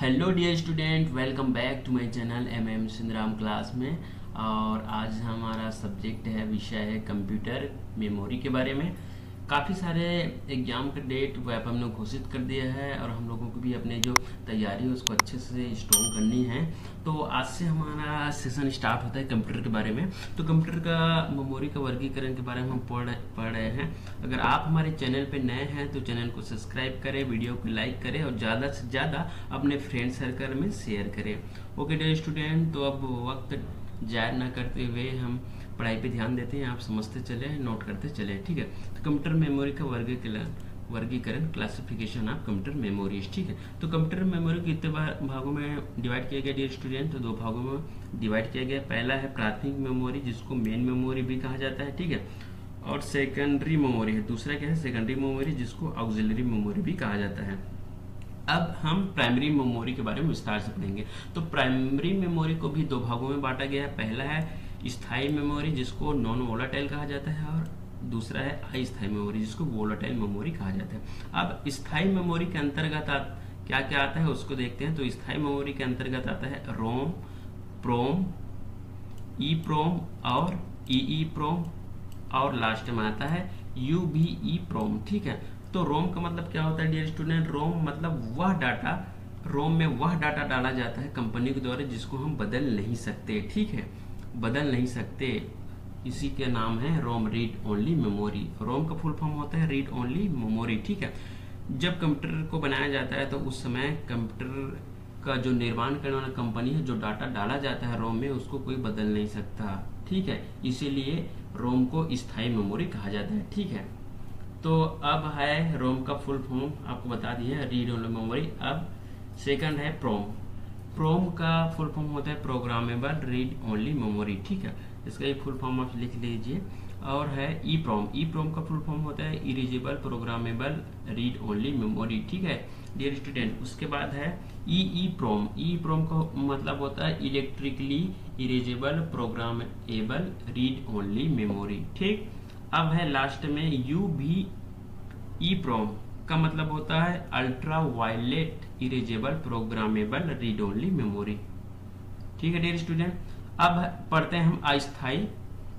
Hello dear student, welcome back to my channel M Sindhram class में। और आज हमारा सब्जेक्ट है, विषय है कंप्यूटर मेमोरी के बारे में। काफ़ी सारे एग्जाम का डेट वह हमने घोषित कर दिया है और हम लोगों को भी अपने जो तैयारी है उसको अच्छे से स्ट्रॉन्ग करनी है। तो आज से हमारा सेशन स्टार्ट होता है कंप्यूटर के बारे में। तो कंप्यूटर का मेमोरी का वर्गीकरण के बारे में हम पढ़ रहे हैं। अगर आप हमारे चैनल पे नए हैं तो चैनल को सब्सक्राइब करें, वीडियो को लाइक करें और ज़्यादा से ज़्यादा अपने फ्रेंड सर्कल में शेयर करें। ओके डियर स्टूडेंट, तो अब वक्त ज़ाया ना करते हुए हम पढ़ाई पे ध्यान देते हैं। आप समझते चले, नोट करते चले, ठीक है। तो कंप्यूटर मेमोरी का वर्गीकरण क्लासिफिकेशन ऑफ कंप्यूटर मेमोरीज, ठीक है। तो कंप्यूटर मेमोरी को कितने भागों में डिवाइड किया गया डियर स्टूडेंट? तो दो भागों में डिवाइड किया गया। पहला है प्राथमिक मेमोरी, जिसको मेन मेमोरी भी कहा जाता है, ठीक है। और सेकेंडरी मेमोरी है, दूसरा क्या है, सेकेंडरी मेमोरी, जिसको ऑक्सिलरी मेमोरी भी कहा जाता है। अब हम प्राइमरी मेमोरी के बारे में विस्तार से पढ़ेंगे। तो प्राइमरी मेमोरी को भी दो भागों में बांटा गया है। पहला है स्थायी मेमोरी, जिसको नॉन वोलाटाइल कहा जाता है, और दूसरा है अस्थायी मेमोरी, जिसको वोलाटाइल मेमोरी कहा जाता है। अब स्थायी मेमोरी के अंतर्गत क्या क्या आता है उसको देखते हैं। तो स्थायी मेमोरी के अंतर्गत आता है रोम, प्रोम, ई प्रोम और ई प्रोम, और लास्ट में आता है यूबीई प्रोम, ठीक है। तो रोम का मतलब क्या होता है डियर स्टूडेंट? रोम मतलब वह डाटा, रोम में वह डाटा डाला जाता है कंपनी के द्वारा जिसको हम बदल नहीं सकते, ठीक है, बदल नहीं सकते। इसी के नाम है रोम, रीड ओनली मेमोरी। रोम का फुल फॉर्म होता है रीड ओनली मेमोरी, ठीक है। जब कंप्यूटर को बनाया जाता है तो उस समय कंप्यूटर का जो निर्माण करने वाला कंपनी है, जो डाटा डाला जाता है रोम में, उसको कोई बदल नहीं सकता, ठीक है। इसीलिए रोम को स्थायी मेमोरी कहा जाता है, ठीक है। तो अब है रोम का फुल फॉर्म आपको बता दिया, रीड ओनली मेमोरी। अब सेकंड है प्रोम। प्रोम का फुल फॉर्म होता है प्रोग्रामेबल रीड ओनली मेमोरी, ठीक है। इसका एक फुल फॉर्म आप लिख लीजिए। और है ई प्रोम। ई प्रोम का फुल फॉर्म होता है erasable programmable read only memory, ठीक है डियर स्टूडेंट। उसके बाद है ई प्रोम। ई प्रोम का मतलब होता है electrically erasable programmable read only memory, ठीक। अब है लास्ट में यू भी ई प्रोम का मतलब होता है ultraviolet erasable programmable read only memory, ठीक है डियर स्टूडेंट। अब पढ़ते हैं हम अस्थायी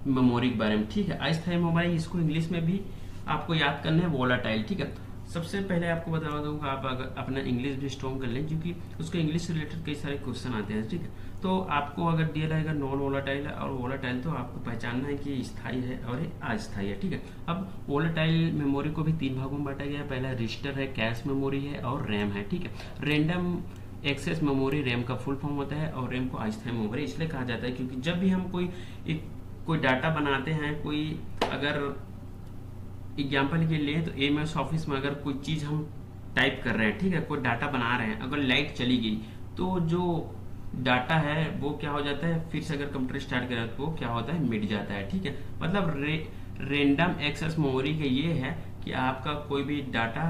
मेमोरी के बारे में, ठीक है। अस्थायी मेमोरी, इसको इंग्लिश में भी आपको याद करना है वोलाटाइल, ठीक है। सबसे पहले आपको बता दूंगा, आप अगर अपना इंग्लिश भी स्ट्रॉन्ग कर लें, क्योंकि उसके इंग्लिश से रिलेटेड कई सारे क्वेश्चन आते हैं, ठीक है। तो आपको अगर दिया रहेगा नॉन वोलाटाइल और वोलाटाइल, तो आपको पहचानना है कि स्थायी है और अस्थायी है, ठीक है। अब वोलाटाइल मेमोरी को भी तीन भागों में बांटा गया है। पहला रजिस्टर है, कैश मेमोरी है और रैम है, ठीक है। रैंडम एक्सेस मेमोरी रैम का फुल फॉर्म होता है, और रैम को अस्थायी मेमोरी इसलिए कहा जाता है क्योंकि जब भी हम कोई डाटा बनाते हैं, कोई अगर एग्जाम्पल के लिए, तो एमएस ऑफिस में अगर कोई चीज़ हम टाइप कर रहे हैं, ठीक है, कोई डाटा बना रहे हैं, अगर लाइट चली गई तो जो डाटा है वो क्या हो जाता है, फिर से अगर कंप्यूटर स्टार्ट करें तो वो क्या होता है, मिट जाता है, ठीक है। मतलब रैंडम एक्सेस मेमोरी का ये है कि आपका कोई भी डाटा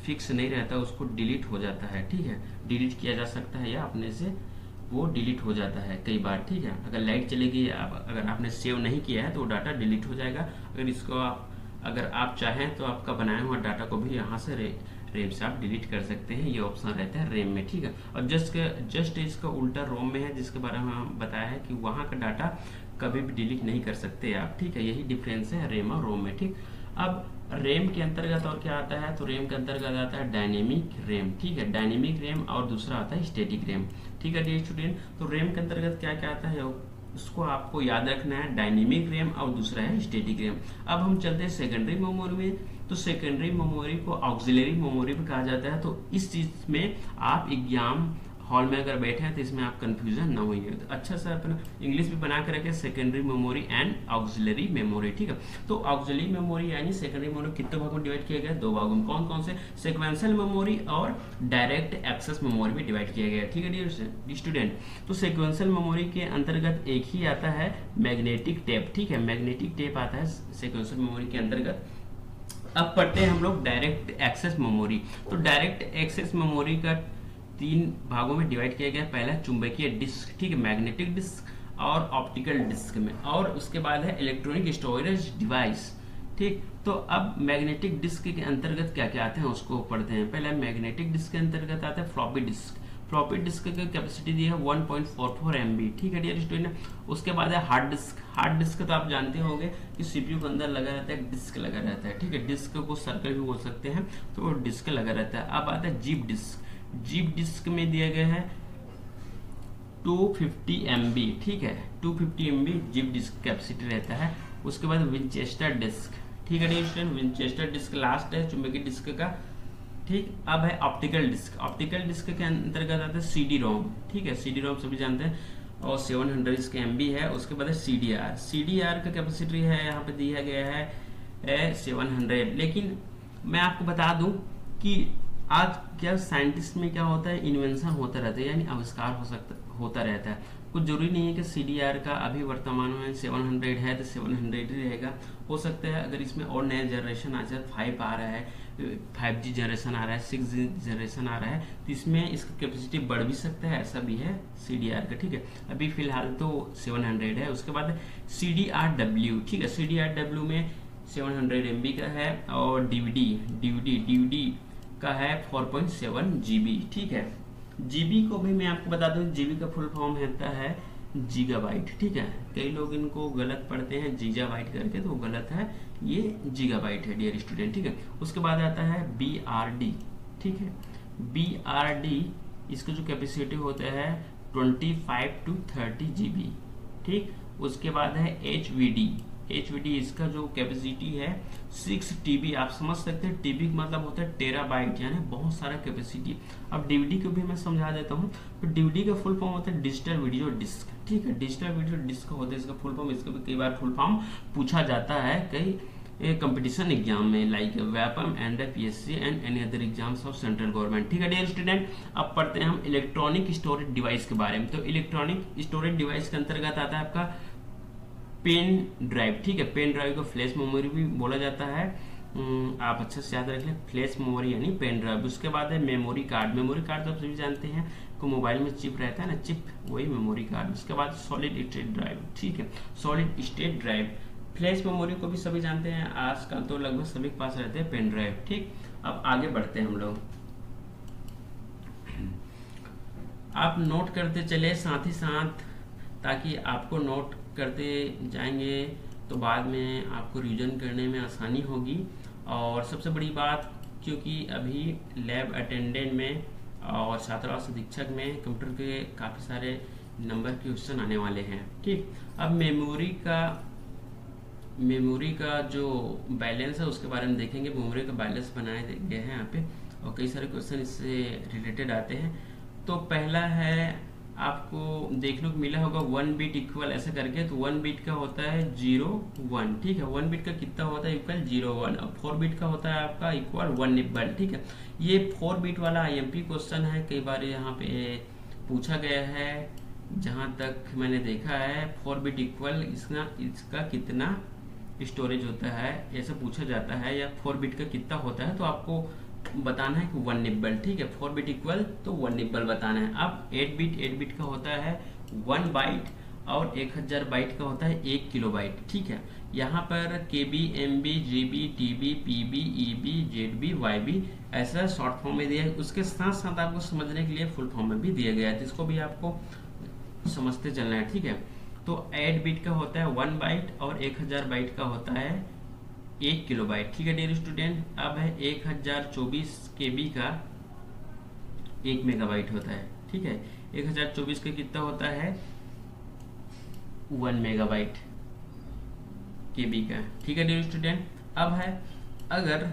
फिक्स नहीं रहता, उसको डिलीट हो जाता है, ठीक है। डिलीट किया जा सकता है या अपने से वो डिलीट हो जाता है कई बार, ठीक है। अगर लाइट चलेगी, अगर आपने सेव नहीं किया है तो वो डाटा डिलीट हो जाएगा। अगर आप चाहें तो आपका बनाया हुआ डाटा को भी यहाँ से रैम से आप डिलीट कर सकते हैं, ये ऑप्शन रहता है रैम में, ठीक है। और जस्ट इसका उल्टा रोम में है, जिसके बारे में हम बताया है कि वहाँ का डाटा कभी भी डिलीट नहीं कर सकते आप, ठीक है। यही डिफरेंस है रैम और रोम में, ठीक। अब रैम के अंतर्गत और क्या आता है? तो रैम के अंतर्गत आता है डायनेमिक रैम, ठीक है, डायनेमिक रैम, और दूसरा आता है स्टैटिक रैम, ठीक है डियर स्टूडेंट। तो रैम के अंतर्गत क्या क्या आता है उसको आपको याद रखना है, डायनेमिक रैम और दूसरा है स्टैटिक रैम। अब हम चलते हैं सेकेंडरी मेमोरी में। तो सेकेंडरी मेमोरी को ऑक्सिलरी मेमोरी भी कहा जाता है। तो इस चीज में आप एग्जाम हॉल में अगर बैठे हैं तो इसमें आप कंफ्यूजन ना होइए, तो अच्छा सा अपना इंग्लिश भी बना कर रखे, secondary memory and auxiliary memory, ठीक है। तो ऑक्सिलरी मेमोरी यानी सेकेंडरी मेमोरी कितने भागों में डिवाइड किया गया? दो भागों में। कौन कौन से? सिक्वेंशियल मेमोरी और डायरेक्ट एक्सेस मेमोरी में डिवाइड किया गया, ठीक है डियर स्टूडेंट। तो सिक्वेंशियल मेमोरी के अंतर्गत एक ही आता है मैग्नेटिक टेप, ठीक है, मैग्नेटिक टेप आता है सिक्वेंशियल मेमोरी के अंतर्गत। अब पढ़ते हैं हम लोग डायरेक्ट एक्सेस मेमोरी। तो डायरेक्ट एक्सेस मेमोरी का तीन भागों में डिवाइड किया गया। पहला चुंबकीय डिस्क, ठीक है, मैग्नेटिक डिस्क और ऑप्टिकल डिस्क में, और उसके बाद है इलेक्ट्रॉनिक स्टोरेज डिवाइस, ठीक। तो अब मैग्नेटिक डिस्क के अंतर्गत क्या क्या आते हैं उसको पढ़ते हैं। पहले मैग्नेटिक डिस्क के अंतर्गत आता है फ्लॉपी डिस्क। फ्लॉपी डिस्क की कैपेसिटी दी है 1.44 MB, ठीक है डियर स्टूडेंट। उसके बाद है हार्ड डिस्क। हार्ड डिस्क तो आप जानते होंगे कि सीपीयू के अंदर लगा रहता है, डिस्क लगा रहता है, ठीक है। डिस्क को सर्कल भी बोल सकते हैं, तो वो डिस्क लगा रहता है। अब आता है जीप डिस्क। जीप डिस्क में दिया गया है 250 MB, ठीक है, 250 MB जीप डिस्क कैपेसिटी रहता है। उसके बाद विंचेस्टर डिस्क, ठीक है dear student, Winchester disk last है चुंबकीय डिस्क का, ठीक। अब है ऑप्टिकल डिस्क। ऑप्टिकल डिस्क के अंतर्गत आता है सीडी रोम, ठीक है, सीडी रोम सभी जानते हैं, और 700 इसके MB है। उसके बाद है CDR। CDR का कैपेसिटी है यहाँ पे दिया गया है 700। लेकिन मैं आपको बता दूं कि आज क्या साइंटिस्ट में क्या होता है, इन्वेंशन होता रहता है, यानी आविष्कार होता रहता है। कुछ जरूरी नहीं है कि CDR का अभी वर्तमान में 700 है तो 700 ही रहेगा। हो सकता है अगर इसमें और नया जनरेशन आ जाए, 5 आ रहा है, 5G जनरेशन आ रहा है, 6G जनरेशन आ रहा है, तो इसमें इसका कैपेसिटी बढ़ भी सकता है, ऐसा भी है CDR का, ठीक है। अभी फिलहाल तो 700 है। उसके बाद CDRW, ठीक है, CDRW में 700 MB का है, और DVD का है 4.7 GB, ठीक है। जीबी को भी मैं आपको बता दूं, जीबी का फुल फॉर्म होता है गीगाबाइट, ठीक है। कई लोग इनको गलत पढ़ते हैं गीगाबाइट करके, तो वो गलत है, ये गीगाबाइट है डियर स्टूडेंट, ठीक है। उसके बाद आता है BRD, ठीक है। BRD इसका जो कैपेसिटी होता है 25 to 30 GB, ठीक। उसके बाद है HVD इसका जो कैपेसिटी है 6 TB। आप समझ सकते हैं TB का मतलब होता है टेराबाइट, यानी बहुत सारा कैपेसिटी। अब DVD को भी मैं समझा देता हूँ। तो DVD का फुल फॉर्म होता है डिजिटल वीडियो डिस्क, ठीक है। डिजिटल वीडियो डिस्क होता है इसका फुल फॉर्म। इसका भी कई बार फुल फॉर्म पूछा जाता है कई कंपटीशन एग्जाम में, like Vyapam and PSC and any other exams of central government, ठीक है डियर स्टूडेंट। अब पढ़ते हैं हम इलेक्ट्रॉनिक स्टोरेज डिवाइस के बारे में। तो इलेक्ट्रॉनिक स्टोरेज डिवाइस के अंतर्गत आता है आपका पेन ड्राइव, ठीक है। पेन ड्राइव को फ्लैश मेमोरी भी बोला जाता है, आप अच्छे से याद रख लें, फ्लैश मेमोरी यानी पेन ड्राइव। उसके बाद है मेमोरी कार्ड। मेमोरी कार्ड तो आप सभी जानते हैं को मोबाइल में चिप रहता है ना, चिप वही मेमोरी कार्ड। उसके बाद सॉलिड स्टेट ड्राइव, ठीक है, solid state drive. Flash memory को भी सभी जानते हैं, आजकल तो लगभग सभी के पास रहते हैं पेन ड्राइव, ठीक। अब आगे बढ़ते हैं हम लोग। आप नोट करते चले साथ ही साथ, ताकि आपको नोट करते जाएंगे तो बाद में आपको रिवीजन करने में आसानी होगी। और सबसे बड़ी बात, क्योंकि अभी लैब अटेंडेंट में और छात्रावास अधीक्षक में कंप्यूटर के काफ़ी सारे नंबर के क्वेश्चन आने वाले हैं, ठीक। अब मेमोरी का जो बैलेंस है उसके बारे में देखेंगे। मेमोरी का बैलेंस बनाए गए हैं यहाँ पे, और कई सारे क्वेश्चन इससे रिलेटेड आते हैं। तो पहला है, आपको देखने को मिला होगा 1 बिट इक्वल ऐसे करके। तो 1 बिट का होता है 0 1, ठीक है। 1 बिट का कितना होता है इक्वल 0 1। अब 4 बिट का होता है आपका इक्वल 1 निब्बल, ठीक है। ये 4 बिट वाला IMP क्वेश्चन है, कई बार यहाँ पे पूछा गया है। जहाँ तक मैंने देखा है 4 बिट इक्वल इसका कितना स्टोरेज होता है ऐसा पूछा जाता है, या 4 बिट का कितना होता है, तो आपको बताना है कि 1 निब्बल, ठीक है। 4 बिट इक्वल तो 1 निब्बल बताना है। अब 8 बिट का होता है 1 बाइट, और 1000 बाइट का होता है 1 किलोबाइट, ठीक है। यहाँ पर KB, MB, GB, TB, PB, EB, ZB, YB ऐसा शॉर्ट फॉर्म में दिया है। उसके साथ साथ आपको समझने के लिए फुल फॉर्म में भी दिया गया है, तो इसको भी आपको समझते चलना है, ठीक है। तो 8 बिट का होता है 1 बाइट, और 1000 बाइट का होता है 1 किलोबाइट, ठीक है डियर स्टूडेंट। अब है 1024 KB का 1 मेगाबाइट होता है, ठीक है। 1024 का कितना होता है 1 मेगाबाइट KB का, ठीक है डियर स्टूडेंट। अब है अगर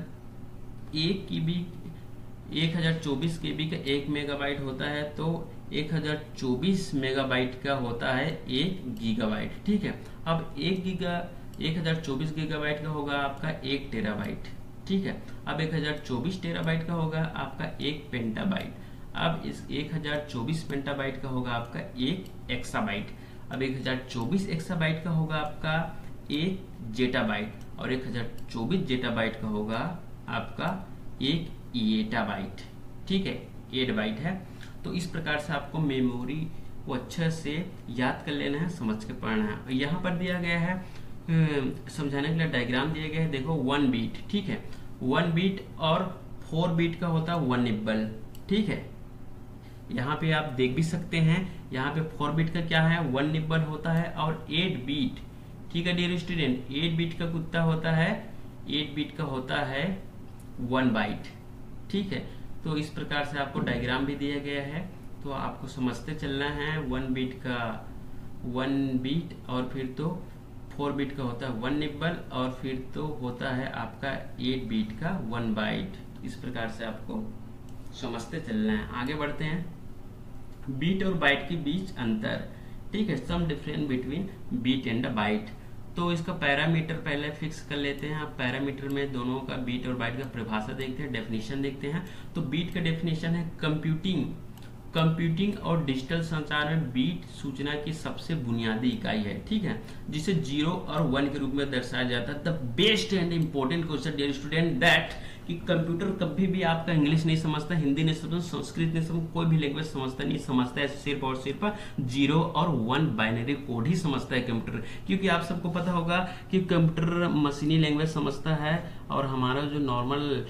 1024 KB का 1 मेगाबाइट होता है, तो 1024 मेगाबाइट का होता है 1 गीगाबाइट, ठीक है। अब 1024 गीगाबाइट का होगा आपका 1 टेराबाइट, ठीक है। अब 1024 टेराबाइट का होगा आपका 1 पेंटाबाइट। अब इस 1024 पेंटाबाइट का होगा आपका 1 एक्साबाइट। अब 1024 एक्साबाइट का होगा आपका 1 जेटाबाइट, और 1024 जेटाबाइट का होगा आपका 1 एटाबाइट, ठीक है, 8 बाइट है। तो इस प्रकार से आपको मेमोरी को अच्छे से याद कर लेना है, समझ के पढ़ना है। और यहाँ पर दिया गया है समझाने के लिए डायग्राम दिया गया है, देखो 1 बीट, ठीक है। 1 बीट और 4 बीट का होता है 1 निब्बल, ठीक है। यहाँ पे आप देख भी सकते हैं, यहाँ पे 4 बीट का क्या है 1 निब्बल होता है, और 8 बीट, ठीक है डियर स्टूडेंट, 8 बीट का कुत्ता होता है, 8 बीट का होता है 1 बाइट, ठीक है। तो इस प्रकार से आपको डायग्राम भी दिया गया है, तो आपको समझते चलना है। 1 बीट का 1 बीट, और फिर तो 4 बीट का होता है 1 निब्बल, और फिर तो होता है आपका 8 बीट का 1 बाइट। इस प्रकार से आपको समझते चलना है। आगे बढ़ते हैं, बीट और बाइट के बीच अंतर, ठीक है, some difference between bit and byte. तो इसका पैरामीटर पहले फिक्स कर लेते हैं। आप पैरामीटर में दोनों का बीट और बाइट का परिभाषा देखते हैं, डेफिनेशन देखते हैं। तो बीट का डेफिनेशन है कंप्यूटिंग और डिजिटल संचार में बीट सूचना की सबसे बुनियादी इकाई है, ठीक है, जिसे 0 और 1 के रूप में दर्शाया जाता है। The best and important question dear student that कि कंप्यूटर कभी भी आपका इंग्लिश नहीं समझता, हिंदी नहीं समझता, संस्कृत नहीं समझता, कोई भी लैंग्वेज समझता है सिर्फ और सिर्फ 0 और 1 बाइनरी कोड ही समझता है कंप्यूटर। क्योंकि आप सबको पता होगा कि कंप्यूटर मशीनी लैंग्वेज समझता है, और हमारा जो नॉर्मल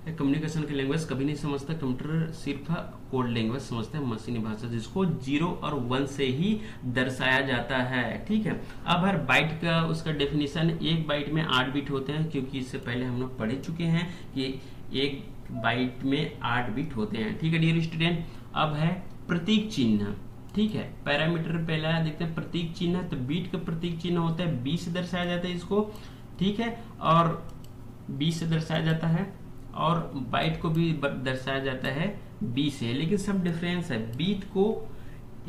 कम्युनिकेशन की लैंग्वेज कभी नहीं समझता। कंप्यूटर सिर्फ कोड लैंग्वेज समझता है, मशीनी भाषा, जिसको 0 और 1 से ही दर्शाया जाता है, ठीक है। अब हर बाइट का उसका डेफिनेशन, एक बाइट में 8 बिट होते हैं, क्योंकि इससे पहले हम लोग पढ़ चुके हैं कि एक बाइट में 8 बिट होते हैं, ठीक है डियर स्टूडेंट। अब है प्रतीक चिन्ह, ठीक है, पैरामीटर पहला देखते हैं प्रतीक चिन्ह। तो बीट का प्रतीक चिन्ह होता है 20 से दर्शाया जाता है इसको, ठीक है, और 20 से दर्शाया जाता है, और बाइट को भी दर्शाया जाता है 20 से, लेकिन सब डिफरेंस है। बीट को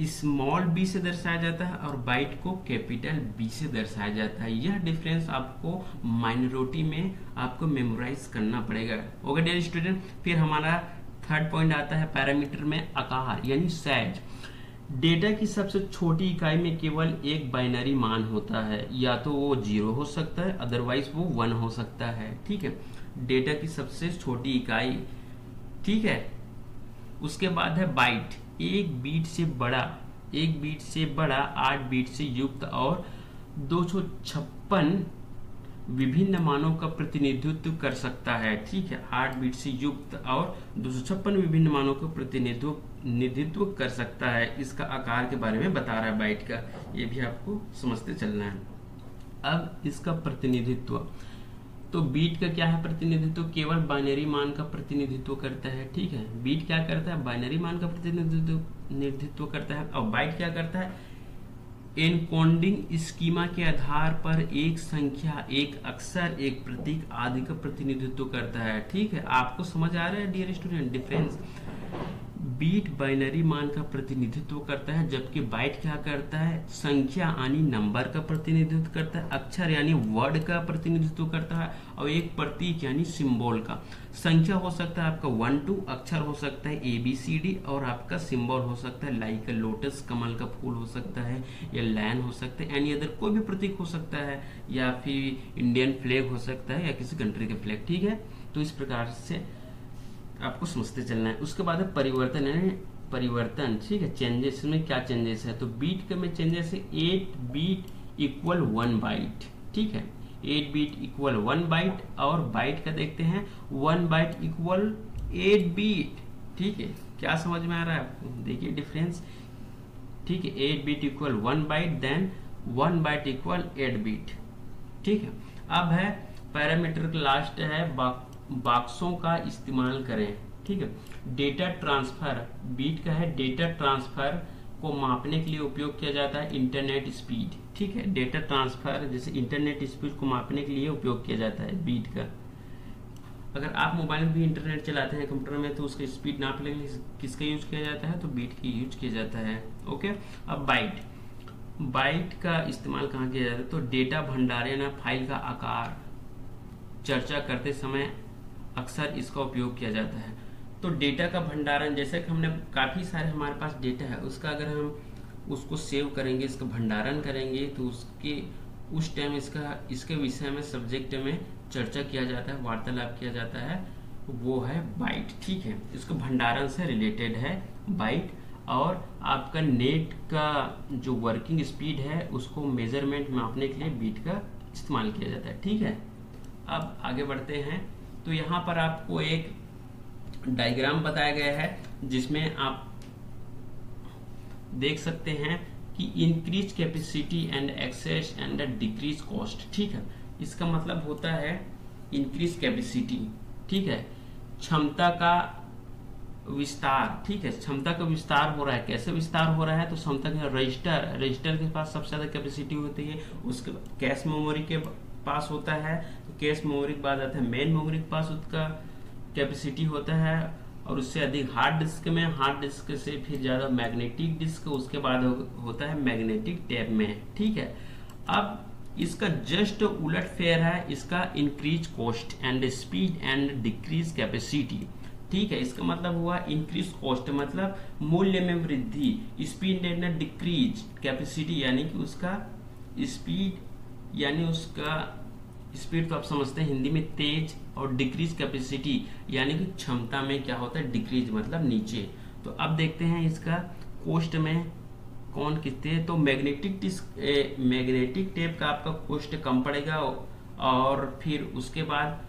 स्मॉल b से दर्शाया जाता है और बाइट को कैपिटल B से दर्शाया जाता है। यह डिफरेंस आपको माइनॉरिटी में आपको मेमोराइज करना पड़ेगा। ओके डियर स्टूडेंट, फिर हमारा थर्ड पॉइंट आता है पैरामीटर में आकार यानी साइज। डेटा की सबसे छोटी इकाई में केवल एक बाइनरी मान होता है, या तो वो 0 हो सकता है, अदरवाइज वो 1 हो सकता है, ठीक है। डेटा की सबसे छोटी इकाई, ठीक है। उसके बाद है बाइट, एक बीट से बड़ा 8 बीट से युक्त और 256 विभिन्न मानों का प्रतिनिधित्व कर सकता है, ठीक है। 8 बीट से युक्त और 256 विभिन्न मानों का प्रतिनिधित्व कर सकता है। इसका आकार के बारे में बता रहा है बाइट का, ये भी आपको समझते चलना है। अब इसका प्रतिनिधित्व, तो बीट का क्या है प्रतिनिधित्व, केवल बाइनरी मान का प्रतिनिधित्व करता है, ठीक है। बीट क्या करता है, बाइनरी मान का प्रतिनिधित्व करता है, और बाइट क्या करता है, एनकोडिंग स्कीमा के आधार पर एक संख्या, एक अक्षर, एक प्रतीक आदि का प्रतिनिधित्व करता है, ठीक है। आपको समझ आ रहा है dear student difference. Bit binary मान का प्रतिनिधित्व करता है, जबकि बाइट क्या करता है, संख्या यानी नंबर का प्रतिनिधित्व करता है, अक्षर यानी वर्ड का प्रतिनिधित्व करता है, और एक प्रतीक यानी सिंबल का। संख्या हो सकता है आपका 1 2, अक्षर हो सकता है ABCD, और आपका सिंबल हो सकता है लाइक लोटस, कमल का फूल हो सकता है, या लायन हो सकता है, एनी अदर कोई भी प्रतीक हो सकता है, या फिर इंडियन फ्लैग हो सकता है, या किसी कंट्री के फ्लैग, ठीक है। तो इस प्रकार से आपको समझते चलना है। उसके बाद है परिवर्तन, ठीक है, चेंजेस में क्या चेंजेस है, तो बीट में चेंजेस है 8 बीट इक्वल 1 बाइट, ठीक है, 8 बीट इक्वल 1 बाइट, और बाइट का देखते हैं 1 बाइट इक्वल 8 बीट, ठीक है। क्या समझ में आ रहा है आपको, देखिए डिफरेंस, ठीक है। 8 bit equal 1 byte, then 1 byte equal 8 bit, ठीक है। अब है पैरामीटर का लास्ट है बॉक्सों का इस्तेमाल करें, ठीक है। डेटा ट्रांसफर, बीट का है, डेटा ट्रांसफर को मापने के लिए उपयोग किया जाता है इंटरनेट स्पीड, ठीक है। डेटा ट्रांसफर जैसे इंटरनेट स्पीड को मापने के लिए उपयोग किया जाता है बीट का। अगर आप मोबाइल में भी इंटरनेट चलाते हैं कंप्यूटर में, तो उसका स्पीड नापने के लिए किसका यूज किया जाता है, तो बीट की यूज किया जाता है, ओके। अब बाइट का इस्तेमाल कहाँ किया जाता है, तो डेटा भंडारण या फाइल का आकार चर्चा करते समय अक्सर इसका उपयोग किया जाता है। तो डेटा का भंडारण, जैसे कि हमने काफ़ी सारे हमारे पास डेटा है, उसका अगर हम उसको सेव करेंगे, इसका भंडारण करेंगे, तो उस टाइम इसके विषय में सब्जेक्ट में चर्चा किया जाता है, वार्तालाप किया जाता है, वो है बाइट, ठीक है। इसको भंडारण से रिलेटेड है बाइट। और आपका नेट का जो वर्किंग स्पीड है उसको मेजरमेंट मापने के लिए बीट का इस्तेमाल किया जाता है, ठीक है। अब आगे बढ़ते हैं, तो यहाँ पर आपको एक डायग्राम बताया गया है जिसमें आप देख सकते हैं कि increase capacity and access and decrease cost. ठीक है, इसका मतलब होता है इंक्रीज कैपेसिटी, ठीक है, क्षमता का विस्तार। ठीक है, क्षमता का विस्तार हो रहा है। कैसे विस्तार हो रहा है? तो क्षमता का रजिस्टर के पास सबसे ज्यादा कैपेसिटी होती है, उसके कैश मेमोरी के पास होता है, तो कैश मेमोरी के बाद आता है मेन मेमोरी के पास उसका कैपेसिटी होता है, और उससे अधिक हार्ड डिस्क में, हार्ड डिस्क से फिर ज्यादा मैग्नेटिक डिस्क, उसके बाद होता है मैग्नेटिक टेप में। ठीक है, अब इसका जस्ट उलट फेयर है, इसका increase cost and speed and decrease capacity. ठीक है, इसका मतलब हुआ इंक्रीज कॉस्ट मतलब मूल्य में वृद्धि, स्पीड एंड डिक्रीज कैपेसिटी यानी कि उसका स्पीड, यानी उसका स्पीड तो आप समझते हैं हिंदी में तेज, और डिक्रीज कैपेसिटी यानी कि क्षमता में क्या होता है? डिक्रीज मतलब नीचे। तो अब देखते हैं इसका कॉस्ट में कौन कितने, तो मैग्नेटिक टेप का आपका कॉस्ट कम पड़ेगा, और फिर उसके बाद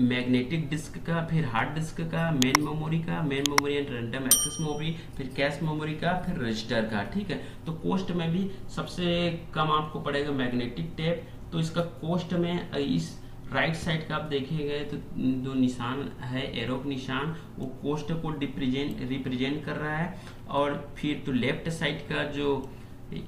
मैग्नेटिक डिस्क का, फिर हार्ड डिस्क का, main memory and random access memory, फिर कैश मेमोरी का, फिर रजिस्टर का। ठीक है, तो कॉस्ट में भी सबसे कम आपको पड़ेगा मैग्नेटिक टेप। तो इसका कॉस्ट में इस राइट साइड का आप देखेंगे तो जो निशान है एरो का निशान, वो कॉस्ट को रिप्रेजेंट कर रहा है, और फिर तो लेफ्ट साइड का जो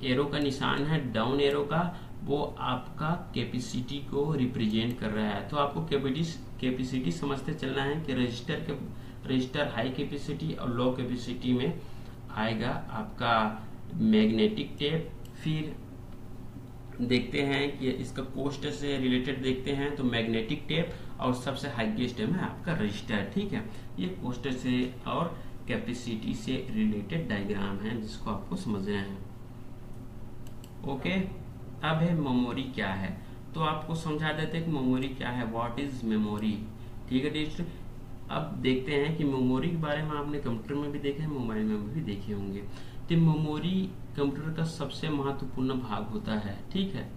एरो का निशान है डाउन एरो का, वो आपका कैपेसिटी को रिप्रेजेंट कर रहा है। तो आपको कैपेसिटी समझते चलना है कि रजिस्टर हाई कैपेसिटी और लो कैपेसिटी में आएगा आपका मैग्नेटिक टेप। फिर देखते हैं कि इसका कॉस्ट से रिलेटेड देखते हैं तो मैग्नेटिक टेप, और सबसे हाईएस्ट है आपका रजिस्टर। ठीक है, ये कॉस्ट से और कैपेसिटी से रिलेटेड डायग्राम है जिसको आपको समझना है। ओके, अब है मेमोरी क्या है, तो आपको समझा देते हैं कि मेमोरी क्या है, व्हाट इज मेमोरी। ठीक है डिजिटल, अब देखते हैं कि मेमोरी के बारे में आपने कंप्यूटर में भी देखे हैं, मोबाइल में भी देखे होंगे। तो मेमोरी कंप्यूटर का सबसे महत्वपूर्ण भाग होता है। ठीक है,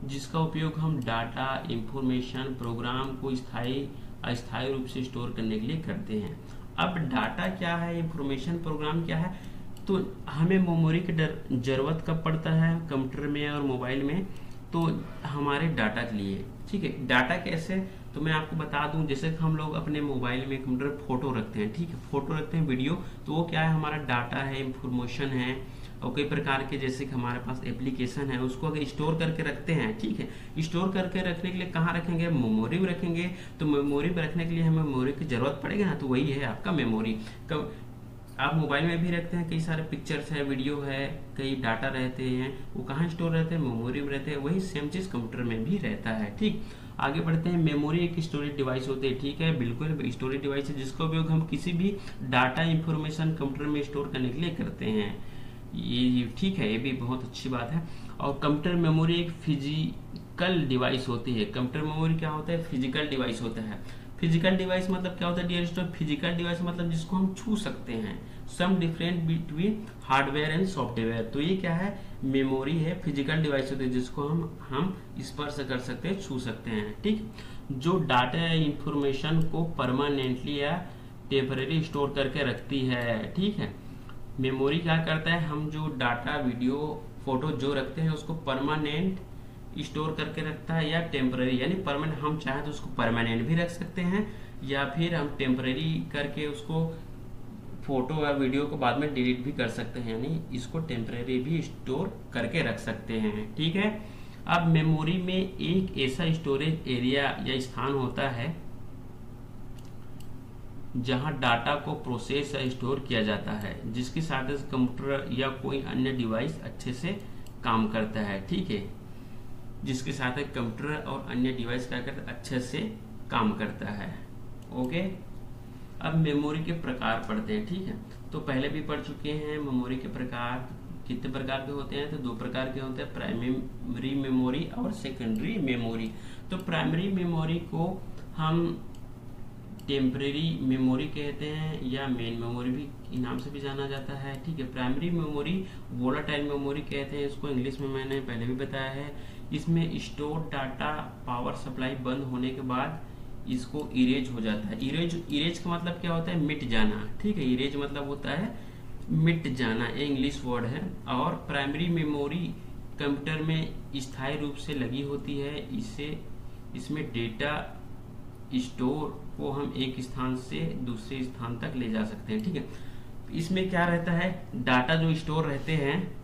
जिसका उपयोग हम डाटा, इंफॉर्मेशन, प्रोग्राम को अस्थायी रूप से स्टोर करने के लिए करते हैं। अब डाटा क्या है, इंफॉर्मेशन, प्रोग्राम क्या है, तो हमें मेमोरी की जरूरत कब पड़ता है कंप्यूटर में और मोबाइल में? तो हमारे डाटा के लिए। ठीक है, डाटा कैसे, तो मैं आपको बता दूं, जैसे हम लोग अपने मोबाइल में कंप्यूटर फोटो रखते हैं। ठीक है, फोटो रखते हैं, वीडियो, तो वो क्या है? हमारा डाटा है, इंफॉर्मेशन है, और कई प्रकार के जैसे कि हमारे पास एप्लीकेशन है, उसको अगर स्टोर करके रखते हैं। ठीक है, स्टोर करके रखने के लिए कहाँ रखेंगे? मेमोरी में रखेंगे। तो मेमोरी में रखने के लिए हमें मेमोरी की जरूरत पड़ेगी ना, तो वही है आपका मेमोरी। आप मोबाइल में भी रखते हैं, कई सारे पिक्चर्स है, वीडियो है, कई डाटा रहते हैं, वो कहाँ स्टोर रहते हैं? मेमोरी में रहते हैं। वही सेम चीज कंप्यूटर में भी रहता है। ठीक, आगे बढ़ते हैं। मेमोरी एक स्टोरेज डिवाइस होते हैं। ठीक है, बिल्कुल स्टोरेज डिवाइस है जिसका उपयोग हम किसी भी डाटा, इंफॉर्मेशन कंप्यूटर में स्टोर करने के लिए करते हैं। ये ठीक है, ये भी बहुत अच्छी बात है। और कंप्यूटर मेमोरी एक फिजिकल डिवाइस होती है। कंप्यूटर मेमोरी क्या होता है? फिजिकल डिवाइस होता है। फिजिकल डिवाइस मतलब क्या होता है डियर स्टूडेंट? फिजिकल डिवाइस मतलब जिसको हम छू सकते हैं। Some different between hardware and software. तो ये क्या है? मेमोरी है, फिजिकल डिवाइस होती है जिसको हम स्पर्श कर सकते हैं, छू सकते हैं। ठीक, जो डाटा या इंफॉर्मेशन को परमानेंटली या टेम्परेरी स्टोर करके रखती है। ठीक है, मेमोरी क्या करता है? हम जो डाटा, वीडियो, फोटो जो रखते हैं उसको परमानेंट स्टोर करके रखता है, या टेम्पररी यानी परमानेंट। हम चाहे तो उसको परमानेंट भी रख सकते हैं, या फिर हम टेम्पररी करके उसको फोटो या वीडियो को बाद में डिलीट भी कर सकते हैं, यानी इसको टेम्पररी भी स्टोर करके रख सकते हैं। ठीक है, अब मेमोरी में एक ऐसा स्टोरेज एरिया या स्थान होता है जहां डाटा को प्रोसेस या स्टोर किया जाता है, जिसकी साथ कंप्यूटर या कोई अन्य डिवाइस अच्छे से काम करता है। ठीक है, जिसके साथ कंप्यूटर और अन्य डिवाइस क्या करता है? अच्छे से काम करता है। ओके, अब मेमोरी के प्रकार पढ़ते हैं। ठीक है, तो पहले भी पढ़ चुके हैं मेमोरी के प्रकार। कितने प्रकार के होते हैं? तो दो प्रकार के होते हैं, प्राइमरी मेमोरी और सेकेंडरी मेमोरी। तो प्राइमरी मेमोरी को हम टेम्परेरी मेमोरी कहते हैं, या मेन मेमोरी भी नाम से भी जाना जाता है। ठीक है, प्राइमरी मेमोरी वोलाटाइल मेमोरी कहते हैं इसको, इंग्लिश में मैंने पहले भी बताया है। इसमें स्टोर डाटा पावर सप्लाई बंद होने के बाद इसको इरेज हो जाता है। इरेज का मतलब क्या होता है? मिट जाना। ठीक है, इरेज मतलब होता है मिट जाना, ये इंग्लिश वर्ड है। और प्राइमरी मेमोरी कंप्यूटर में स्थायी रूप से लगी होती है। इसमें डेटा स्टोर को हम एक स्थान से दूसरे स्थान तक ले जा सकते हैं, ठीक है। इसमें क्या रहता है, डाटा जो स्टोर रहते हैं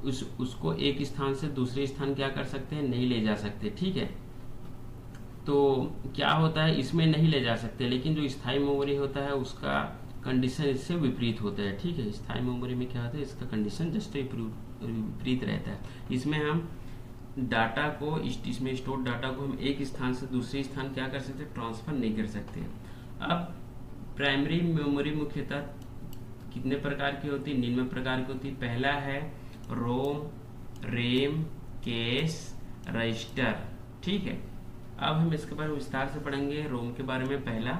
उसको एक स्थान से दूसरे स्थान क्या कर सकते हैं, नहीं ले जा सकते, ठीक है। तो क्या होता है, इसमें नहीं ले जा सकते, लेकिन जो स्थायी मेमोरी होता है उसका कंडीशन इससे विपरीत होता है, ठीक है। स्थायी मेमोरी में क्या होता है, इसका कंडीशन जस्ट विपरीत रहता है। इसमें हम डाटा को, इसमें स्टोर डाटा को हम एक स्थान से दूसरे स्थान क्या कर सकते हैं, ट्रांसफर नहीं कर सकते। अब प्राइमरी मेमोरी मुख्यतः कितने प्रकार की होती है, निम्न प्रकार की होती है। पहला है रोम, रैम, कैश, रजिस्टर, ठीक है। अब हम इसके बारे में विस्तार से पढ़ेंगे। रोम के बारे में पहला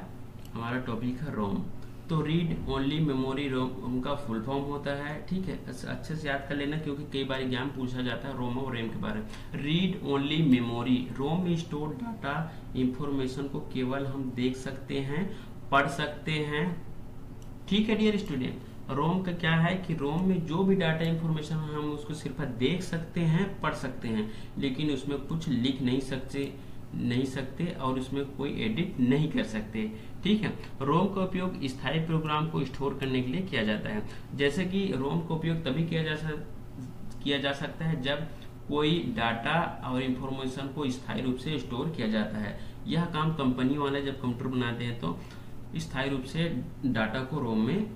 हमारा टॉपिक है रोम। तो रीड ओनली मेमोरी रोम का फुल फॉर्म होता है, ठीक है। अच्छे से याद कर लेना क्योंकि कई बार एग्जाम पूछा जाता है रोम और रैम के बारे में। रीड ओनली मेमोरी, रोम में स्टोर डाटा इंफॉर्मेशन को केवल हम देख सकते हैं, पढ़ सकते हैं, ठीक है डियर स्टूडेंट। रोम का क्या है कि रोम में जो भी डाटा इंफॉर्मेशन है हम उसको सिर्फ देख सकते हैं, पढ़ सकते हैं, लेकिन उसमें कुछ लिख नहीं सकते और उसमें कोई एडिट नहीं कर सकते, ठीक है। रोम का उपयोग स्थायी प्रोग्राम को स्टोर करने के लिए किया जाता है। जैसे कि रोम का उपयोग तभी किया जा सकता है जब कोई डाटा और इंफॉर्मेशन को स्थायी रूप से स्टोर किया जाता है। यह काम कंपनी वाले जब कंप्यूटर बनाते हैं तो स्थायी रूप से डाटा को रोम में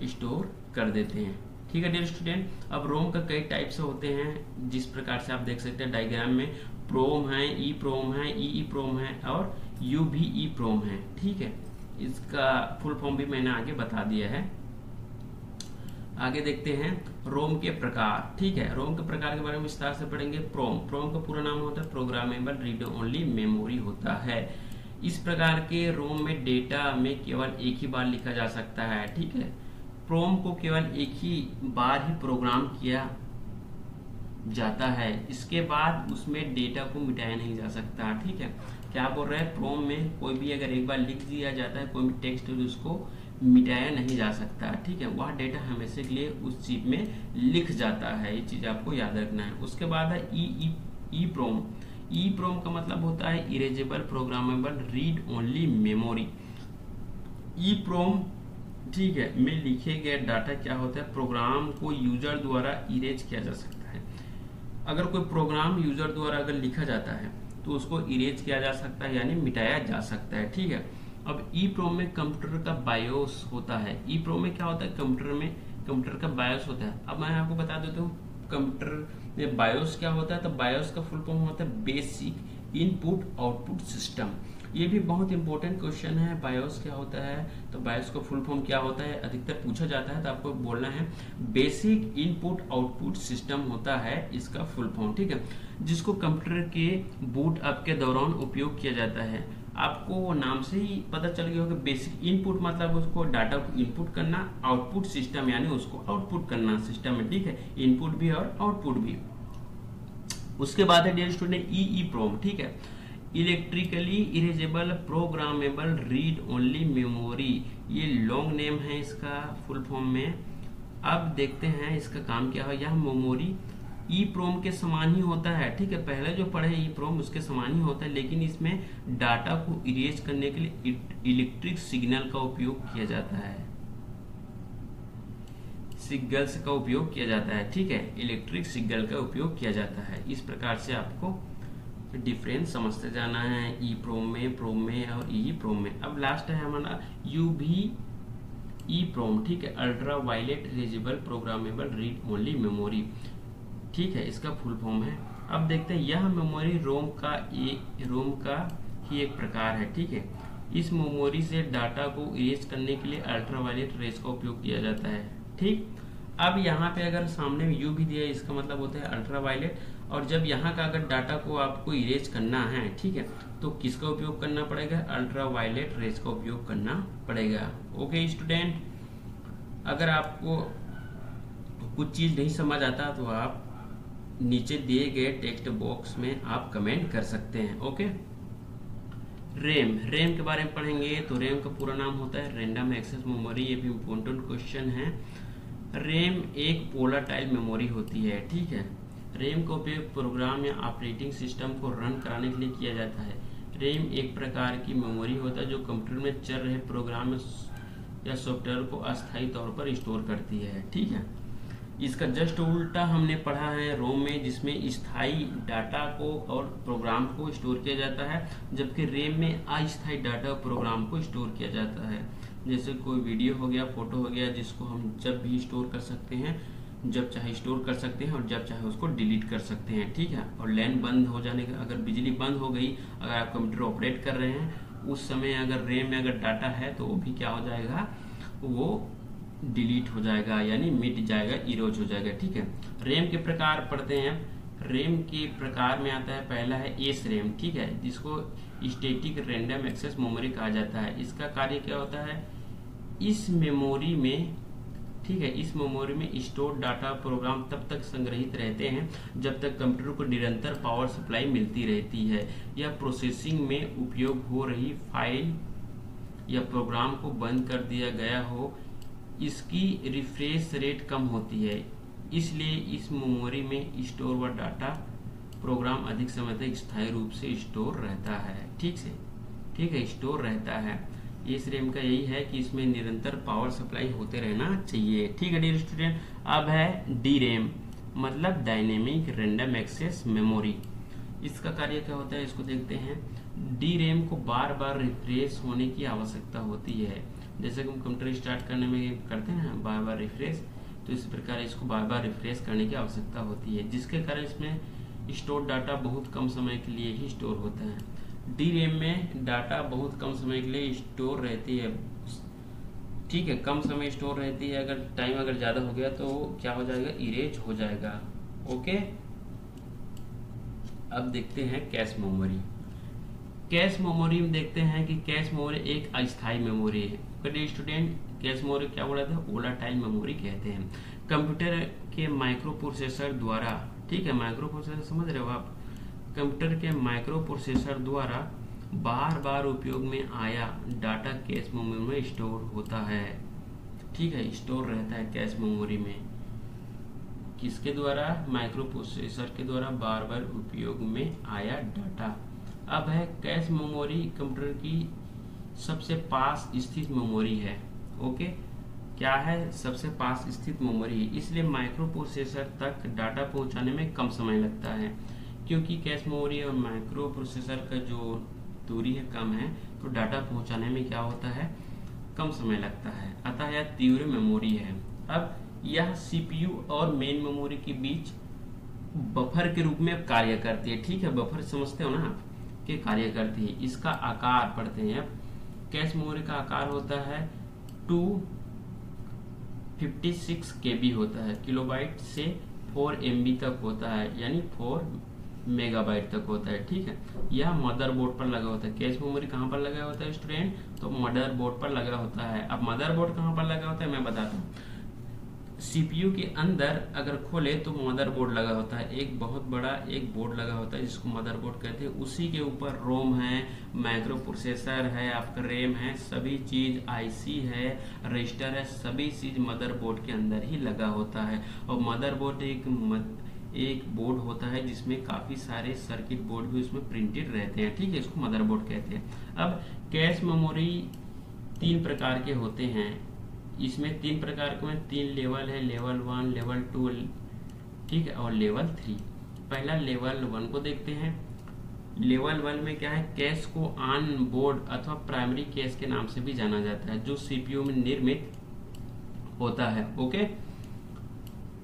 स्टोर कर देते हैं, ठीक है डियर स्टूडेंट। अब रोम का कई टाइप्स होते हैं, जिस प्रकार से आप देख सकते हैं डायग्राम में। प्रोम है, ई प्रोम है, ई प्रोम है और यू भी ई प्रोम है, ठीक है। इसका फुल फॉर्म भी मैंने आगे बता दिया है। आगे देखते हैं रोम के प्रकार, ठीक है। रोम के प्रकार के बारे में विस्तार से पढ़ेंगे। प्रोम का पूरा नाम होता है प्रोग्रामेबल रीड ओनली मेमोरी होता है। इस प्रकार के रोम में डेटा में केवल एक ही बार लिखा जा सकता है, ठीक है। प्रोम को केवल एक ही बार ही प्रोग्राम किया जाता है, इसके बाद उसमें डेटा को मिटाया नहीं जा सकता, ठीक है। क्या बोल रहे हैं, प्रोम में कोई भी अगर एक बार लिख दिया जाता है कोई भी टेक्स्ट उसको मिटाया नहीं जा सकता, ठीक है। वह डेटा हमेशा के लिए उस चीज में लिख जाता है, ये चीज आपको याद रखना है। उसके बाद है ई प्रोम। ई प्रोम का मतलब होता है erasable programmable read only memory. EPROM, ठीक है, में लिखे गए डाटा क्या होता है, प्रोग्राम को यूजर द्वारा इरेज किया जा सकता है। अगर कोई प्रोग्राम यूजर द्वारा अगर लिखा जाता है तो उसको इरेज किया जा सकता है, यानी मिटाया जा सकता है, ठीक है। अब ई प्रोम में कंप्यूटर का बायोस होता है। ई प्रोम में क्या होता है, कंप्यूटर का बायोस होता है। अब मैं आपको बता देता हूँ कंप्यूटर में बायोस क्या होता है। तो बायोस का फुल फॉर्म होता है बेसिक इनपुट आउटपुट सिस्टम। ये भी बहुत इंपॉर्टेंट क्वेश्चन है, बायोस क्या होता है। तो बायोस का फुल फॉर्म क्या होता है, अधिकतर पूछा जाता है, तो आपको बोलना है बेसिक इनपुट आउटपुट सिस्टम होता है इसका फुल फॉर्म, ठीक है। जिसको कंप्यूटर के बूट अप के दौरान उपयोग किया जाता है। आपको नाम से ही पता चल गया होगा, बेसिक इनपुट मतलब उसको डाटा को इनपुट करना, आउटपुट सिस्टम यानी उसको आउटपुट करना सिस्टम में, ठीक है। इनपुट भी और आउटपुट भी। उसके बाद है डियर स्टूडेंट ई प्रोम, ठीक है, electrically erasable programmable read only memory. ये लॉन्ग नेम है इसका फुल फॉर्म में। अब देखते हैं इसका काम क्या है। यह मेमोरी ई प्रोम के समान ही होता है, ठीक है। पहले जो पढ़े ई प्रोम उसके समान ही होता है, लेकिन इसमें डाटा को इरेज करने के लिए इलेक्ट्रिक सिग्नल का उपयोग किया जाता है, सिग्नल्स का उपयोग किया जाता है, ठीक है। इलेक्ट्रिक सिग्नल का उपयोग किया जाता है। इस प्रकार से आपको डिफरेंस समझते जाना है ई प्रोम में और ई प्रोम में। अब लास्ट है हमारा यू भी ई प्रोम, ठीक है, ultraviolet erasable programmable read only memory, ठीक है, इसका फुल फॉर्म है। अब देखते हैं यह मेमोरी रोम का ही एक प्रकार है, ठीक है। इस मेमोरी से डाटा को इरेज करने के लिए अल्ट्रा वायलेट रेज का उपयोग किया जाता है, ठीक। अब यहाँ पे अगर सामने में यू भी दिया है, इसका मतलब होता है अल्ट्रा वायलेट। और जब यहाँ का अगर डाटा को आपको इरेज करना है, ठीक है, तो किसका उपयोग करना पड़ेगा, अल्ट्रा वायलेट रेज का उपयोग करना पड़ेगा। ओके स्टूडेंट, अगर आपको कुछ चीज नहीं समझ आता तो आप नीचे दिए गए टेक्स्ट बॉक्स में आप कमेंट कर सकते हैं। ओके, रैम के बारे में पढ़ेंगे। तो रैम का पूरा नाम होता है रैंडम एक्सेस मेमोरी। ये भी इम्पोर्टेंट क्वेश्चन है। रैम एक वोलेटाइल मेमोरी होती है, ठीक है। रैम का उपयोग प्रोग्राम या ऑपरेटिंग सिस्टम को रन कराने के लिए किया जाता है। रैम एक प्रकार की मेमोरी होता है जो कंप्यूटर में चल रहे प्रोग्राम या सॉफ्टवेयर को अस्थायी तौर पर स्टोर करती है, ठीक है। इसका जस्ट उल्टा हमने पढ़ा है रोम में, जिसमें स्थायी डाटा को और प्रोग्राम को स्टोर किया जाता है, जबकि रैम में अस्थायी डाटा और प्रोग्राम को स्टोर किया जाता है। जैसे कोई वीडियो हो गया, फोटो हो गया, जिसको हम जब भी स्टोर कर सकते हैं, जब चाहे स्टोर कर सकते हैं और जब चाहे उसको डिलीट कर सकते हैं, ठीक है। और लाइन बंद हो जाने का, अगर बिजली बंद हो गई, अगर आप कंप्यूटर ऑपरेट कर रहे हैं उस समय अगर रैम में अगर डाटा है तो वो भी क्या हो जाएगा, वो डिलीट हो जाएगा, यानी मिट जाएगा, इरोज हो जाएगा, ठीक है। रैम के प्रकार पढ़ते हैं। रैम के प्रकार में आता है, पहला है एस रैम, ठीक है, जिसको स्टैटिक रैंडम एक्सेस मेमोरी कहा जाता है। इसका कार्य क्या होता है, इस मेमोरी में, ठीक है, इस मेमोरी में स्टोर डाटा प्रोग्राम तब तक संग्रहित रहते हैं जब तक कंप्यूटर को निरंतर पावर सप्लाई मिलती रहती है या प्रोसेसिंग में उपयोग हो रही फाइल या प्रोग्राम को बंद कर दिया गया हो। इसकी रिफ्रेश रेट कम होती है, इसलिए इस मेमोरी में स्टोर हुआ डाटा प्रोग्राम अधिक समय तक स्थायी रूप से स्टोर रहता है, ठीक है, स्टोर रहता है। इस रैम का यही है कि इसमें निरंतर पावर सप्लाई होते रहना चाहिए, ठीक है डियर स्टूडेंट। अब है डी रैम, मतलब डायनेमिक रैंडम एक्सेस मेमोरी। इसका कार्य क्या होता है, इसको देखते हैं। डी रैम को बार बार रिफ्रेश होने की आवश्यकता होती है, जैसे कि हम कंप्यूटर स्टार्ट करने में करते हैं बार बार रिफ्रेश, तो इस प्रकार इसको बार बार रिफ्रेश करने की आवश्यकता होती है, जिसके कारण इसमें स्टोर डाटा बहुत कम समय के लिए ही स्टोर होता है। डी रैम में डाटा बहुत कम समय के लिए स्टोर रहती है, ठीक है, कम समय स्टोर रहती है। अगर टाइम अगर ज्यादा हो गया तो क्या हो जाएगा, इरेज हो जाएगा, ओके। अब देखते हैं कैश मेमोरी। कैश मेमोरी में देखते हैं कि कैश मेमोरी एक अस्थायी मेमोरी है। डियर स्टूडेंट, कैश मेमोरी क्या बोला था, वोलेटाइल मेमोरी कहते हैं। कंप्यूटर के माइक्रो प्रोसेसर द्वारा, ठीक है, माइक्रो प्रोसेसर समझ रहे हो आप, कंप्यूटर के माइक्रो प्रोसेसर द्वारा बार बार उपयोग में आया डाटा कैश मेमोरी में स्टोर होता है, ठीक है, स्टोर रहता है कैश मेमोरी में। किसके द्वारा, माइक्रो प्रोसेसर के द्वारा बार बार उपयोग में आया डाटा। अब है कैश मेमोरी कंप्यूटर की सबसे पास स्थित मेमोरी है, ओके। क्या है, सबसे पास स्थित मेमोरी, इसलिए माइक्रो प्रोसेसर तक डाटा पहुंचाने में कम समय लगता है। क्योंकि कैश मेमोरी और माइक्रो प्रोसेसर का जो दूरी है कम है, तो डाटा पहुंचाने में क्या होता है, कम समय लगता है, अतः यह तीव्र मेमोरी है। अब यह सीपीयू और मेन मेमोरी के बीच बफर के रूप में कार्य करती है, ठीक है, बफर समझते हो ना आप, के कार्य करती है। इसका आकार पढ़ते हैं। कैश मेमोरी का आकार होता है 256 KB होता है, किलोबाइट से 4 MB तक होता है, यानी 4 मेगाबाइट तक होता है, ठीक है। यह मदरबोर्ड पर लगा होता है। कैश मेमोरी कहाँ पर लगा होता है स्टूडेंट, तो मदरबोर्ड पर लगा होता है। अब मदरबोर्ड कहाँ पर लगा होता है मैं बताता हूँ। सीपीयू के अंदर अगर खोले तो मदरबोर्ड लगा होता है, एक बहुत बड़ा एक बोर्ड लगा होता है जिसको मदरबोर्ड कहते हैं। उसी के ऊपर रोम है, माइक्रो प्रोसेसर है, आपका रैम है, सभी चीज, आईसी है, रजिस्टर है, सभी चीज मदरबोर्ड के अंदर ही लगा होता है। और मदरबोर्ड एक बोर्ड होता है जिसमें काफी सारे सर्किट बोर्ड भी उसमें प्रिंटेड रहते हैं, ठीक है, इसको मदरबोर्ड कहते हैं। अब कैश मेमोरी 3 प्रकार के होते हैं, इसमें 3 प्रकार के में 3 लेवल है, लेवल 1, लेवल 2, ठीक है, और लेवल 3। पहला लेवल 1 को देखते हैं। लेवल 1 में क्या है, कैश को ऑन बोर्ड अथवा प्राइमरी कैश के नाम से भी जाना जाता है, जो सीपीयू में निर्मित होता है, ओके।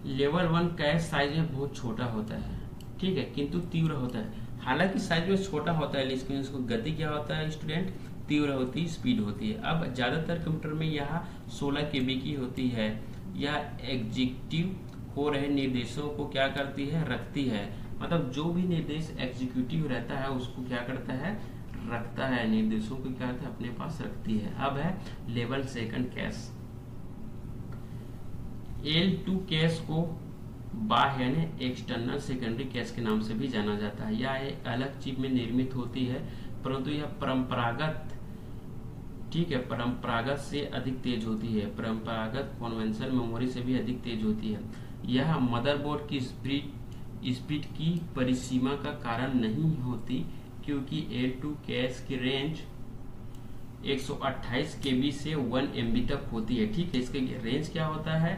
लेवल 1 कैश साइज में बहुत छोटा होता है, ठीक है, किंतु तीव्र होता है। हालांकि साइज में छोटा होता है लेकिन इसको गति क्या होता है स्टूडेंट, तीव्र होती, स्पीड होती है। अब ज्यादातर कंप्यूटर में यह 16 KB की होती है। यह एग्जीक्यूटिव हो रहे निर्देशों को क्या करती है, रखती है, मतलब जो भी निर्देश एग्जीक्यूटिव रहता है उसको क्या करता है, रखता है, निर्देशों को क्या करता है, अपने पास रखती है। अब है लेवल 2 कैश। L2 कैश को बाह्य यानी एक्सटर्नल सेकेंडरी कैश के नाम से भी जाना जाता है। यह एक अलग चिप में निर्मित होती है परंतु यह परंपरागत, ठीक है, परंपरागत से अधिक तेज होती है, परंपरागत कन्वेंशनल मेमोरी से भी अधिक तेज होती है। यह मदरबोर्ड की स्पीड की परिसीमा का कारण नहीं होती, क्योंकि L2 कैश की रेंज 128 KB से 1 MB तक होती है। ठीक है, इसके रेंज क्या होता है,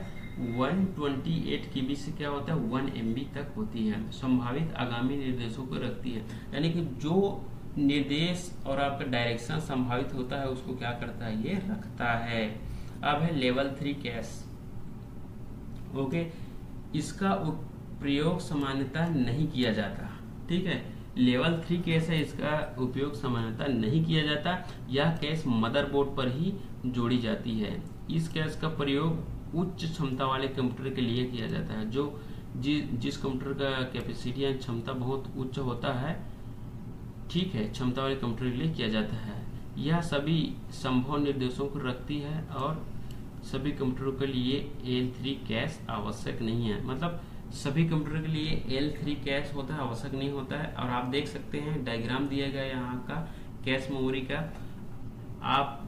128 KB से क्या होता है, 1 MB तक होती है। संभावित आगामी निर्देशों को रखती है, यानी कि जो निर्देश और आपका डायरेक्शन संभावित होता है उसको क्या करता है, ये रखता है। अब है लेवल 3 कैश। ओके, इसका प्रयोग सामान्यतः नहीं किया जाता। ठीक है, लेवल 3 कैश है, इसका उपयोग सामान्यतः नहीं किया जाता। यह कैश मदरबोर्ड पर ही जोड़ी जाती है। इस कैश का प्रयोग उच्च क्षमता वाले कंप्यूटर के लिए किया जाता है, जो जिस कंप्यूटर का कैपेसिटी या क्षमता बहुत उच्च होता है, ठीक है, क्षमता वाले कंप्यूटर के लिए किया जाता है। यह सभी संभव निर्देशों को रखती है और सभी कंप्यूटरों के लिए L3 कैश आवश्यक नहीं है। मतलब सभी कंप्यूटर के लिए L3 कैश होता है, आवश्यक नहीं होता है। और आप देख सकते हैं डायग्राम दिया गया है यहाँ का कैश मेमोरी का। आप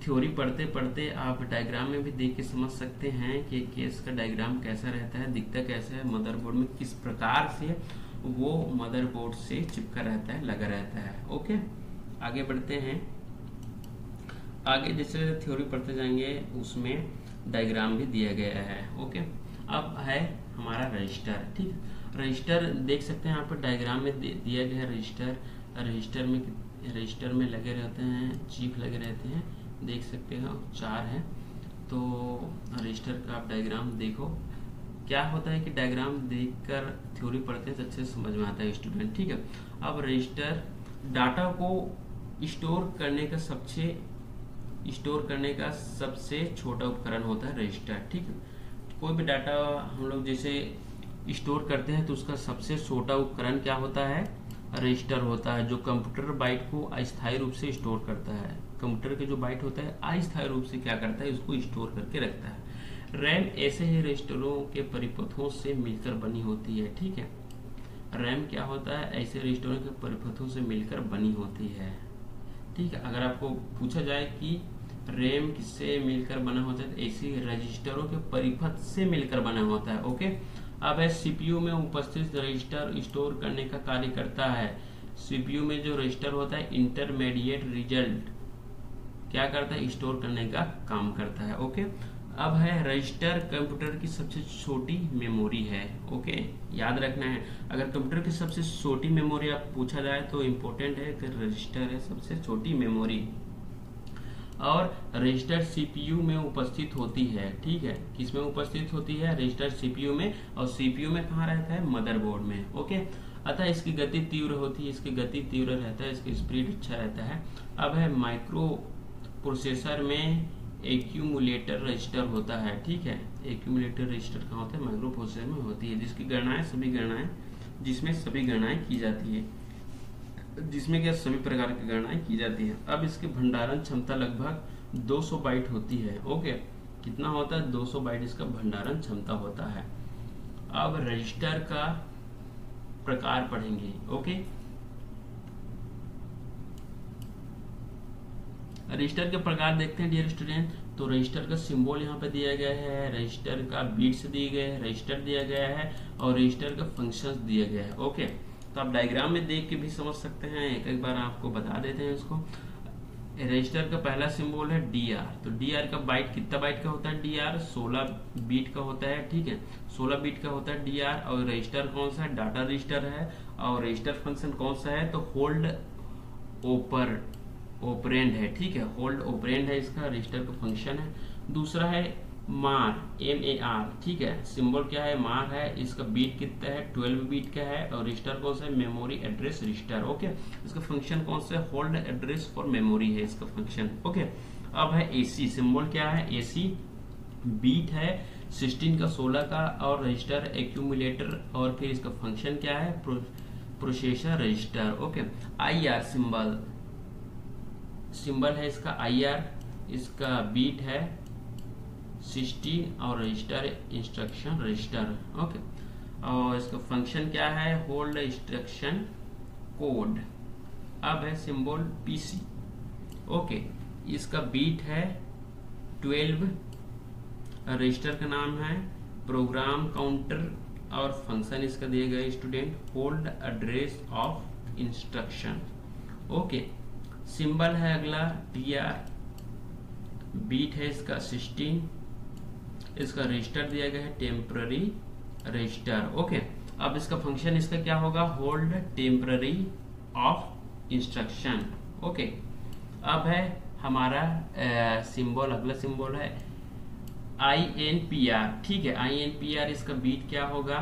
थ्योरी पढ़ते पढ़ते आप डायग्राम में भी देख के समझ सकते हैं कि कैश का डायग्राम कैसा रहता है, दिखता कैसा है, मदरबोर्ड में किस प्रकार से वो मदरबोर्ड से चिपका रहता है, लगा रहता है। ओके, आगे बढ़ते हैं। आगे जैसे थ्योरी पढ़ते जाएंगे उसमें डायग्राम भी दिया गया है। ओके, अब है हमारा रजिस्टर। ठीक, रजिस्टर देख सकते हैं यहाँ पर डायग्राम में दिया गया है। रजिस्टर में लगे रहते हैं, चिप लगे रहते हैं, देख सकते हो 4 हैं। तो रजिस्टर का आप डायग्राम देखो, क्या होता है कि डायग्राम देखकर थ्योरी पढ़ते हैं तो अच्छे से समझ में आता है स्टूडेंट। ठीक है, अब रजिस्टर डाटा को स्टोर करने का सबसे छोटा उपकरण होता है रजिस्टर। ठीक है, कोई भी डाटा हम लोग जैसे स्टोर करते हैं तो उसका सबसे छोटा उपकरण क्या होता है, रजिस्टर होता है, जो कंप्यूटर बाइट को अस्थायी रूप से स्टोर करता है। कंप्यूटर के जो बाइट होता है अस्थायी रूप से क्या करता है, इसको स्टोर करके रखता है। रैम ऐसे ही रजिस्टरों के परिपथों से मिलकर बनी होती है। ठीक है, रैम क्या होता है, ऐसे रजिस्टरों के परिपथों से मिलकर बनी होती है। ठीक है, अगर आपको पूछा जाए कि रैम किससे मिलकर बना होता है, तो ऐसी रजिस्टरों के परिपथ से मिलकर बना होता है। ओके, अब है सीपीयू में उपस्थित रजिस्टर स्टोर करने का कार्य करता है। सीपीयू में जो रजिस्टर होता है इंटरमीडिएट रिजल्ट क्या करता है, स्टोर करने का काम करता है। ओके, अब है रजिस्टर कंप्यूटर की सबसे छोटी मेमोरी है। ओके, याद रखना है, अगर कंप्यूटर की सबसे छोटी मेमोरी आप पूछा जाए तो इम्पोर्टेंट है कि रजिस्टर है सबसे छोटी मेमोरी। और रजिस्टर सीपीयू में उपस्थित होती है। ठीक है, किसमें उपस्थित होती है, रजिस्टर सीपीयू में, और सीपीयू में कहाँ रहता है, मदरबोर्ड में। ओके, अतः इसकी गति तीव्र होती है, इसकी गति तीव्र रहता है, इसकी स्पीड अच्छा रहता है। अब है माइक्रो प्रोसेसर में एक्यूमुलेटर रजिस्टर होता है। ठीक है, एक्यूमुलेटर रजिस्टर कहाँ होता है, माइक्रो प्रोसेसर में होती है, जिसमें सभी गणनाएं की जाती है, जिसमें क्या सभी प्रकार की गणनाएं की जाती है। अब इसकी भंडारण क्षमता लगभग 200 बाइट होती है। ओके, कितना होता है, 200 बाइट इसका भंडारण क्षमता होता है। अब रजिस्टर का प्रकार पढ़ेंगे। ओके, रजिस्टर के प्रकार देखते हैं डियर स्टूडेंट। तो रजिस्टर का सिंबल यहाँ पे दिया गया है, रजिस्टर का बिट्स दिए गए हैं, रजिस्टर दिया गया है और रजिस्टर का फंक्शंस दिया गया है। ओके, तो आप डायग्राम में देख के भी समझ सकते हैं, एक बार आपको बता देते हैं इसको। रजिस्टर का पहला सिंबल है DR। तो DR का बाइट कितना बाइट का होता है, DR 16 बीट का होता है। ठीक है, 16 बीट का होता है DR। और रजिस्टर कौन सा है, डाटा रजिस्टर है। और रजिस्टर फंक्शन कौन सा है, तो होल्ड ऑपरेंड है। ठीक है, होल्ड ऑपरेंड है इसका, रजिस्टर का फंक्शन है। दूसरा है मार, MAR। ठीक है, सिंबल क्या है, मार है, इसका बीट कितना है, 12 बीट का है। और रजिस्टर कौन सा है, मेमोरी एड्रेस रजिस्टर। ओके, इसका फंक्शन कौन सा है, होल्ड एड्रेस फॉर मेमोरी है इसका फंक्शन। ओके, अब है AC। सिंबल क्या है, AC बीट है 16 का 16 का, और रजिस्टर एक्यूमुलेटर, और फिर इसका फंक्शन क्या है, processor register. Okay, IR symbol है इसका IR, इसका बीट है 16 और रजिस्टर इंस्ट्रक्शन रजिस्टर। ओके, और इसका फंक्शन क्या है, होल्ड इंस्ट्रक्शन कोड। अब है सिंबल पीसी। ओके, इसका बीट है 12, रजिस्टर का नाम है प्रोग्राम काउंटर और फंक्शन इसका दिए गए student hold address of instruction. Okay, symbol है अगला टीआर, बीट है इसका 16, इसका रजिस्टर दिया गया है टेम्पररी रजिस्टर। ओके, अब इसका फंक्शन इसका क्या होगा, hold temporary of instruction. Okay, अब है हमारा सिंबल, अगला सिंबल है INPR। ठीक है, INPR इसका बीट क्या होगा,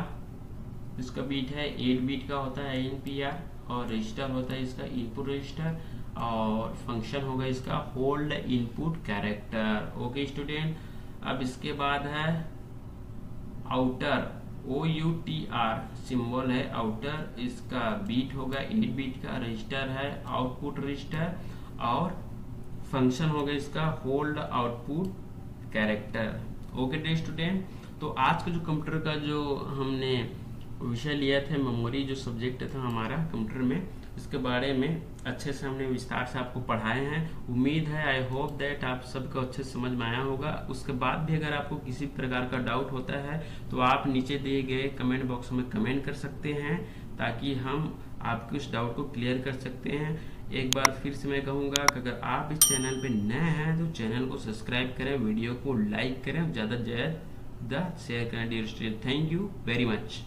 इसका बीट है 8 बीट का होता है INPR, और रजिस्टर होता है इसका इनपुट रजिस्टर, और फंक्शन होगा इसका hold input character. Okay student, अब इसके बाद है आउटर, OUTR सिंबल है आउटर, इसका बीट होगा 8 बीट का, रजिस्टर है आउटपुट रजिस्टर, और फंक्शन होगा इसका hold output character. Okay day student, तो आज का जो कंप्यूटर का जो हमने विषय लिया था, मेमोरी जो सब्जेक्ट था हमारा कंप्यूटर में, इसके बारे में अच्छे से हमने विस्तार से आपको पढ़ाए हैं। उम्मीद है, आई होप दैट आप सबको अच्छे से समझ में आया होगा। उसके बाद भी अगर आपको किसी प्रकार का डाउट होता है तो आप नीचे दिए गए कमेंट बॉक्स में कमेंट कर सकते हैं, ताकि हम आपके उस डाउट को क्लियर कर सकते हैं। एक बार फिर से मैं कहूँगा कि अगर आप इस चैनल पे नए हैं तो चैनल को सब्सक्राइब करें, वीडियो को लाइक करें, ज़्यादा से ज़्यादा शेयर करें dear student. Thank you very much.